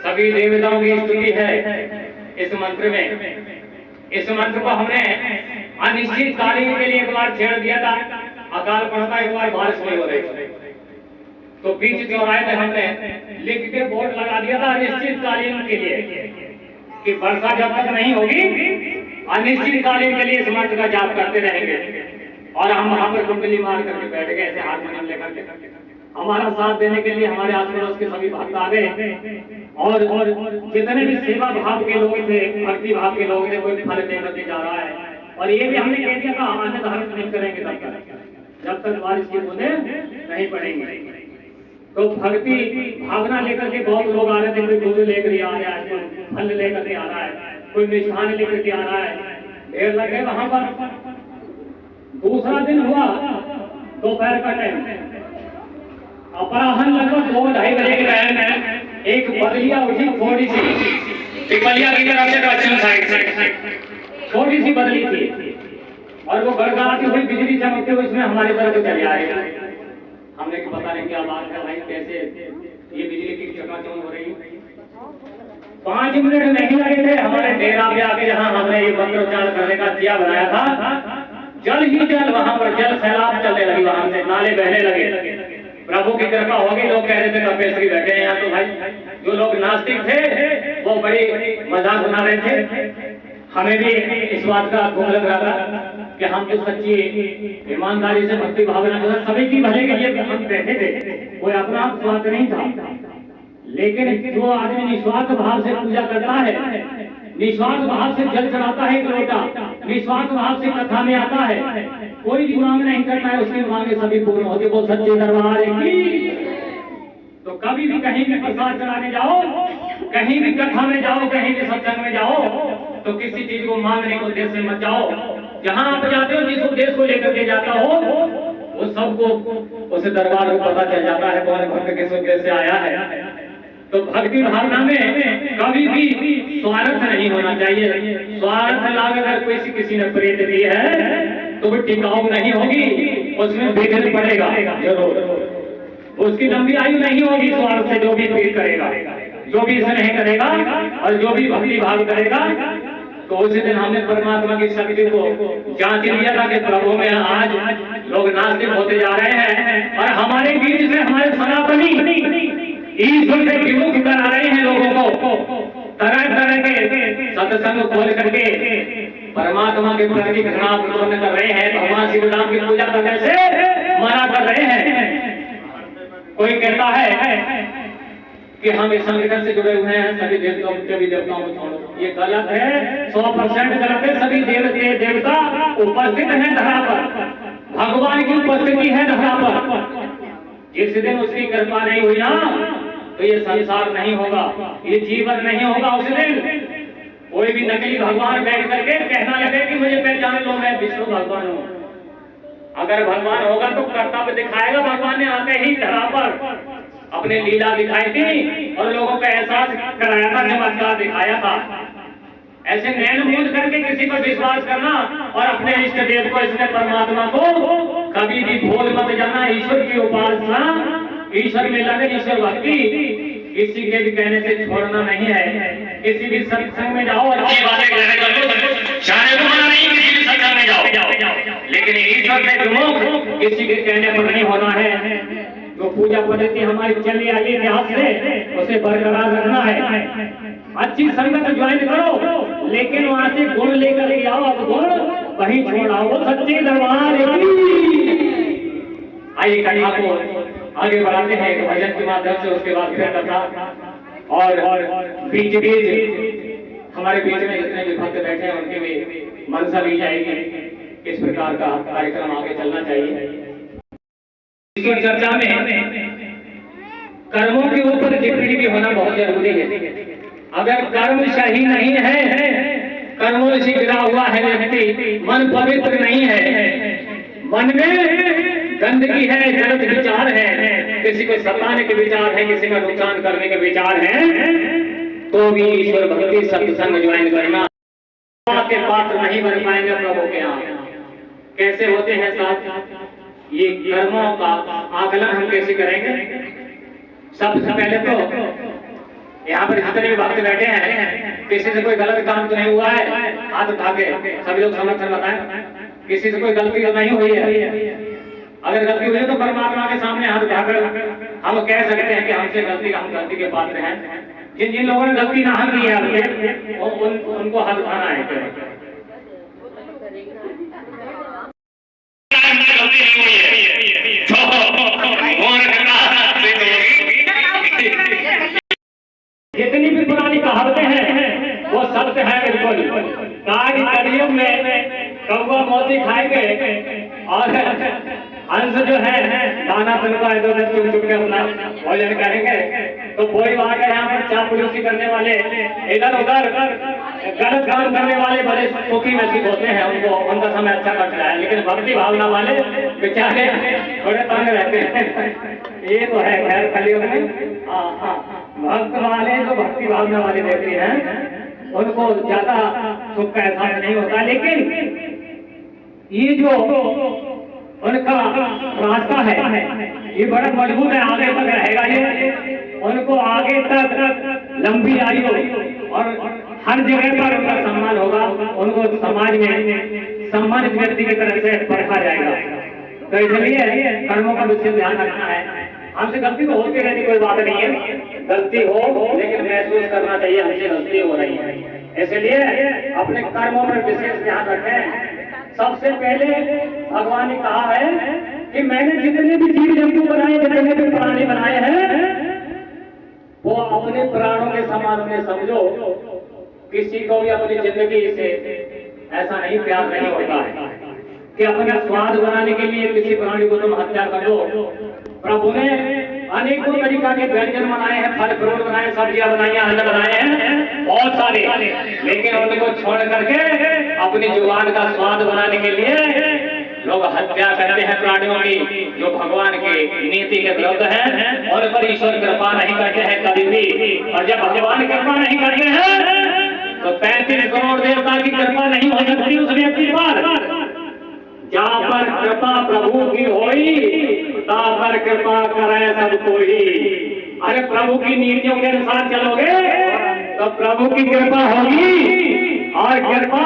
सभी देवताओं की स्तुति है इस मंत्र में। इस मंत्र को हमने अनिश्चित कालीन के लिए एक बार छेड़ दिया था, अकाल पड़ा था, एक बार बारिश नहीं हो रही थी, तो बीच चौराहे में हमने लिख के बोर्ड लगा दिया था अनिश्चित कालीन के लिए कि वर्षा जब तक नहीं होगी अनिश्चित कालीन के लिए इस मंत्र का जाप करते रहेंगे। और हम वहां पर कुंडली मार करके बैठ गए ऐसे हारमोनियम लेकर। हमारा साथ देने के लिए हमारे आस पड़ोस के सभी भक्त आ गए और जितने भी सेवा भाव के लोग थे, भक्ति भाव के लोग थे, कोई फल देकर के जा रहा है। और ये भी हमने कह दिया था अन्य धर्म नहीं करेंगे तब तक जब तक बारिश की बूंदें नहीं पड़ेंगी। तो भक्ति भावना लेकर के बहुत लोग आ रहे थे, कोई दूध लेकर आ रहा है, कोई फल लेकर के आ रहा है, कोई मिष्ठान लेकर के आ रहा है, ढेर लगे वहां पर। दूसरा दिन हुआ दोपहर का टाइम, अपराह्न लगभग 2-2:30 बजे के टाइम में एक बदलिया उठी, थोड़ी सी पिपलिया की तरफ से दक्षिण साइड से छोटी सी बदली थी और वो गड़गड़ाती हुई बिजली चमकते हुए इसमें हमारी तरफ चली आएगी। हमने पता नहीं क्या बात है भाई, कैसे ये बिजली की चकाचौंध हो रही। 5 मिनट नहीं लगे थे हमारे डेरा पे आके, जहाँ हमने ये मंत्रोच्चारण करने का दिया बनाया था, जल ही जल वहां पर जल सैलाब चलने लगी, वहां से नाले बहने लगे। प्रभु की कृपा होगी। लोग कह रहे थे कपेश्वरी बैठे हैं यहाँ, तो भाई जो लोग नास्तिक थे वो बड़ी मजाक बना रहे थे। हमें भी इस बात का दुख लग रहा था कि हम जो सच्ची ईमानदारी से भक्ति भावना के साथ सभी की भले के लिए हम बैठे थे, कोई अपना स्वार्थ नहीं था। लेकिन जो आदमी निस्वार्थ भाव से पूजा करता है, निस्वार्थ भाव से जल चढ़ाता है एक लोटा, निस्वार्थ भाव से कथा में आता है, कोई मांग नहीं करता है, उसकी मांगे सभी पूर्ण होती है। वो सच्चे दरबार की। तो कभी भी कहीं भी प्रसाद चढ़ाने जाओ, कहीं भी कथा में जाओ, कहीं भी सत्संग में जाओ, तो किसी चीज को मांगने के उद्देश्य से मत जाओ। जहां आप जाते हो, जिस उद्देश्य को लेकर के जाता हो, वो सबको उस दरबार को पता चल जाता है कौन भक्त किस उद्देश्य से आया है। तो भक्ति भावना में कभी भी स्वार्थ नहीं होना चाहिए। स्वार्थ लाग अगर कोई किसी ने प्रेत दी है तो वो टिकाऊ नहीं होगी, उसमें विघ्न पड़ेगा जरूर। उसकी लंबी आयु नहीं होगी स्वार्थ से जो भी पीड़ करेगा, जो भी स्नेह करेगा और जो भी भक्ति भाव करेगा। तो उसी दिन हमने परमात्मा की शक्ति को जांच लिया था कि प्रभु में आज लोग नास्तिक होते जा रहे हैं और हमारे बीच में हमारे सनातनी ईश्वर से विमुख करा रहे हैं लोगों को, तरह तरह के सत्संग खोल करके परमात्मा के प्रति घृणा उत्पन्न कर रहे हैं। भगवान शिव राम की पूजा करने से मना कर रहे हैं। कोई कहता है कि हम इस संगठन से जुड़े हुए हैं, सभी देवताओं को छोड़ो, ये गलत है, 100% गलत है। सभी देवता उपस्थित हैं धरा पर, भगवान की उपस्थिति है धरा पर। जिस दिन उसकी कृपा नहीं हुई ना तो ये संसार नहीं होगा, ये जीवन नहीं होगा। उस दिन कोई भी नकली भगवान बैठ करके कहना लगे कि मुझे पहचान लो, मैं विष्णु भगवान हूँ। अगर भगवान होगा तो कर्तव्य दिखाएगा। भगवान ने आते ही धरा पर अपने लीला दिखाई थी और लोगों को एहसास कराया था, चमत्कार दिखाया था। ऐसे नैन मूंद करके किसी पर विश्वास करना और अपने इष्ट देव को, इसने परमात्मा को कभी भी भूल मत जाना। ईश्वर की उपासना, ईश्वर में लगे, ईश्वर भक्ति किसी के भी कहने से छोड़ना नहीं है। किसी भी सत्संग में जाओ, अच्छी बातें कहने का नहीं, किसी भी सत्संग में जाओ, लेकिन ईश्वर से विमुख किसी के कहने पर नहीं होना है। जो पूजा पद्धति हमारी चली आई इतिहास से, उसे बरकरार रखना है। अच्छी संगत ज्वाइन करो, लेकिन वहां से गुण लेकर के आओ। अब गुण वहीं छोड़ाओ, सच्चे दरबार की। आइए कथा को आगे बढ़ाते हैं एक भजन के माध्यम से, उसके बाद फिर कथा। और बीच बीच हमारे बीच में जितने भी भक्त बैठे हैं उनकी भी मनसा ली जाएगी। इस प्रकार का कार्यक्रम आगे चलना चाहिए। ईश्वर चर्चा में कर्मों के ऊपर टिप्पणी भी होना बहुत जरूरी है। अगर कर्म सही नहीं है, कर्मों से गिरा हुआ है व्यक्ति, मन पवित्र नहीं है, मन में गंदगी है, गलत विचार है, किसी को सताने के विचार है, किसी का नुकसान करने के विचार है, तो भी ईश्वर भक्ति सत्संग ज्वाइन करना के पात्र नहीं बन पाएंगे प्रभु के यहाँ। कैसे होते हैं साथ? ये कर्मों का आकलन हम कैसे करेंगे? सबसे पहले तो यहाँ पर जितने भी भक्त बैठे हैं, किसी से कोई गलत काम तो नहीं हुआ है? हाथ उठा के सभी लोग समर्थन बताएं। किसी से कोई गलती तो नहीं हुई है? अगर गलती हुई है तो परमात्मा के सामने हाथ उठाकर हम कह सकते हैं कि हमसे गलती, हम गलती के पात्र हैं। जिन जिन लोगों ने गलती ना की है उनको हाथ उठाना है। जितनी भी पुरानी कहावतें हैं वो सत्य है बिल्कुल। काग कलियुग में कौवा मोती खाएंगे और हंस जो है दाना बनवा इधर चुप चुप के अपना भोजन करेंगे। तो कोई आ गए यहाँ पर चापलूसी करने वाले, इधर उधर गलत काम करने वाले बड़े सुखी नसीब होते हैं, उनको उनका समय अच्छा कट रहा है। लेकिन भक्ति भावना वाले बेचारे थोड़े तंग रहते हैं। ये तो है खैर कलियुग में। भक्त वाले जो भक्ति भावना वाले व्यक्ति हैं उनको ज्यादा सुख का एहसास नहीं होता। लेकिन ये जो उनका रास्ता है ये बड़ा मजबूत है, आगे तक रहेगा ये। उनको आगे तक लंबी आयु और हर जगह पर उनका सम्मान होगा। उनको समाज में सम्मानित व्यक्ति की तरह से परखा जाएगा। तो इसलिए कर्मों का विशेष ध्यान रखना है। हमसे गलती तो होती रहती, कोई बात नहीं है, गलती हो लेकिन महसूस करना चाहिए हमसे गलती हो रही है। इसलिए अपने कर्मों पर विशेष ध्यान रखें। सबसे पहले भगवान ने कहा है कि मैंने जितने भी जीव जंतु बनाए, जितने भी प्राणी बनाए हैं, वो अपने प्राणों के समान में समझो। किसी को भी अपनी जिंदगी से ऐसा नहीं प्यार नहीं होता है कि अपना स्वाद बनाने के लिए किसी प्राणी को तुम हत्या कर दो। प्रभु ने अनेकों तरीका के व्यंजन बनाए हैं, फल फ्रूट बनाए, सब्जियां बनाई, अन्न बनाए हैं बहुत सारे, लेकिन उनको छोड़ करके अपनी जुबान का स्वाद बनाने के लिए लोग हत्या करते हैं प्राणियों की, जो भगवान की नीति के विरुद्ध है। और पर ईश्वर कृपा नहीं करते हैं कभी भी। और जब भगवान कृपा नहीं करते हैं तो 35 करोड़ देवता की कृपा नहीं हो सकती उस व्यक्ति पर। जहाँ पर कृपा प्रभु की होई, तहाँ पर कृपा करे सब कोई। अरे प्रभु की नीतियों के अनुसार चलोगे तो प्रभु की कृपा होगी, और कृपा